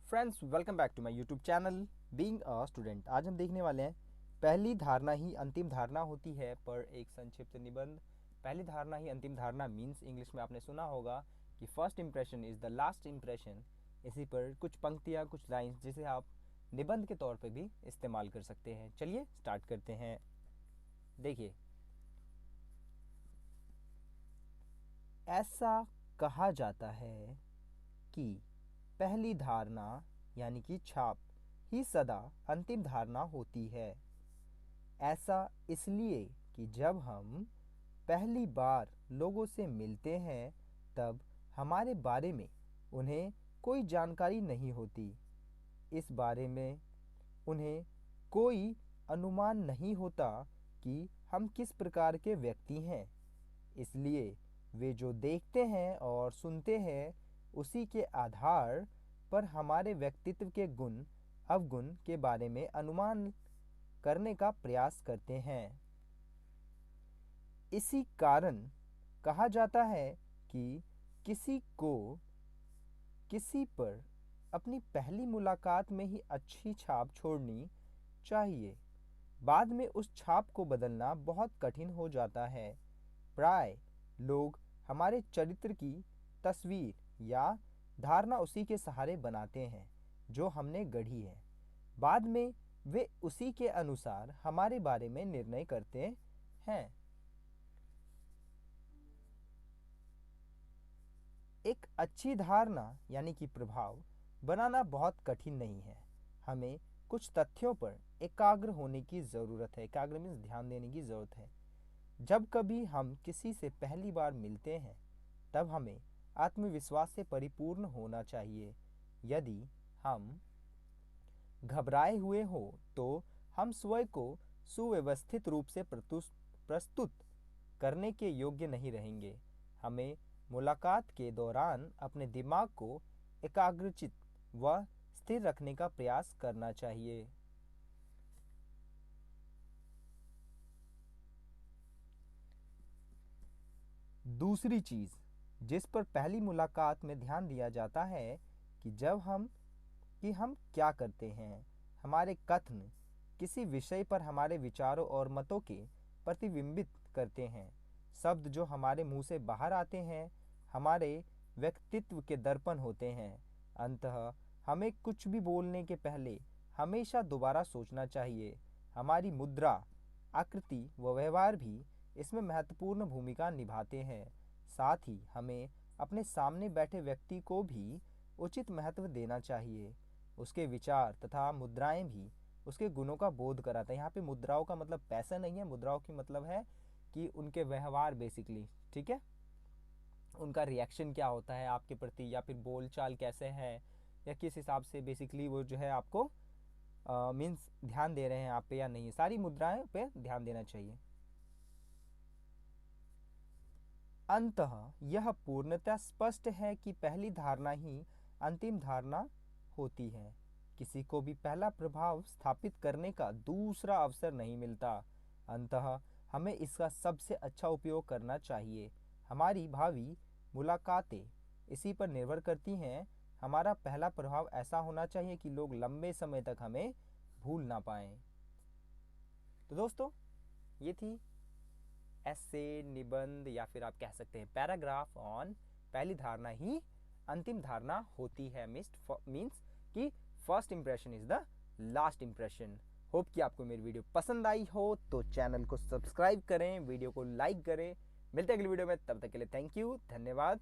Friends, welcome back to my YouTube channel being a student. आज हम देखने वाले हैं पहली धारणा ही अंतिम धारणा होती है पर एक संक्षिप्त निबंध। पहली धारणा ही अंतिम धारणा मीन्स इंग्लिश में आपने सुना होगा कि first impression is the last impression. इसी पर कुछ पंक्तियाँ, कुछ लाइंस जिसे आप निबंध के तौर पर भी इस्तेमाल कर सकते हैं। चलिए स्टार्ट करते हैं। देखिए, ऐसा कहा जाता है कि पहली धारणा यानी कि छाप ही सदा अंतिम धारणा होती है। ऐसा इसलिए कि जब हम पहली बार लोगों से मिलते हैं तब हमारे बारे में उन्हें कोई जानकारी नहीं होती। इस बारे में उन्हें कोई अनुमान नहीं होता कि हम किस प्रकार के व्यक्ति हैं। इसलिए वे जो देखते हैं और सुनते हैं उसी के आधार पर हमारे व्यक्तित्व के गुण अवगुण के बारे में अनुमान करने का प्रयास करते हैं। इसी कारण कहा जाता है कि किसी को किसी पर अपनी पहली मुलाकात में ही अच्छी छाप छोड़नी चाहिए। बाद में उस छाप को बदलना बहुत कठिन हो जाता है। प्राय लोग हमारे चरित्र की तस्वीर या धारणा उसी के सहारे बनाते हैं जो हमने गढ़ी है। बाद में वे उसी के अनुसार हमारे बारे में निर्णय करते हैं। एक अच्छी धारणा यानी कि प्रभाव बनाना बहुत कठिन नहीं है। हमें कुछ तथ्यों पर एकाग्र होने की ज़रूरत है। एकाग्र मीन्स ध्यान देने की ज़रूरत है। जब कभी हम किसी से पहली बार मिलते हैं तब हमें आत्मविश्वास से परिपूर्ण होना चाहिए। यदि हम घबराए हुए हो तो हम स्वयं को सुव्यवस्थित रूप से प्रस्तुत करने के योग्य नहीं रहेंगे। हमें मुलाकात के दौरान अपने दिमाग को एकाग्रचित व स्थिर रखने का प्रयास करना चाहिए। दूसरी चीज़ जिस पर पहली मुलाकात में ध्यान दिया जाता है कि हम क्या करते हैं। हमारे कथन किसी विषय पर हमारे विचारों और मतों के प्रतिबिंबित करते हैं। शब्द जो हमारे मुंह से बाहर आते हैं हमारे व्यक्तित्व के दर्पण होते हैं। अंततः हमें कुछ भी बोलने के पहले हमेशा दोबारा सोचना चाहिए। हमारी मुद्रा, आकृति व व्यवहार भी इसमें महत्वपूर्ण भूमिका निभाते हैं। साथ ही हमें अपने सामने बैठे व्यक्ति को भी उचित महत्व देना चाहिए। उसके विचार तथा मुद्राएं भी उसके गुणों का बोध कराते हैं। यहाँ पे मुद्राओं का मतलब पैसा नहीं है, मुद्राओं की मतलब है कि उनके व्यवहार बेसिकली, ठीक है, उनका रिएक्शन क्या होता है आपके प्रति, या फिर बोलचाल कैसे है, या किस हिसाब से बेसिकली वो जो है आपको मीन्स ध्यान दे रहे हैं आप पे या नहीं। सारी मुद्राएं पे ध्यान देना चाहिए। अंततः यह पूर्णतः स्पष्ट है कि पहली धारणा ही अंतिम धारणा होती है। किसी को भी पहला प्रभाव स्थापित करने का दूसरा अवसर नहीं मिलता। अंततः हमें इसका सबसे अच्छा उपयोग करना चाहिए। हमारी भावी मुलाकातें इसी पर निर्भर करती हैं। हमारा पहला प्रभाव ऐसा होना चाहिए कि लोग लंबे समय तक हमें भूल ना पाएं। तो दोस्तों, ये थी ऐसे निबंध या फिर आप कह सकते हैं पैराग्राफ ऑन पहली धारणा ही अंतिम धारणा होती है। मीन्स कि first impression is the last impression. Hope कि आपको मेरी वीडियो पसंद आई हो तो चैनल को सब्सक्राइब करें, वीडियो को लाइक करें। मिलते हैं अगली वीडियो में, तब तक के लिए थैंक यू, धन्यवाद।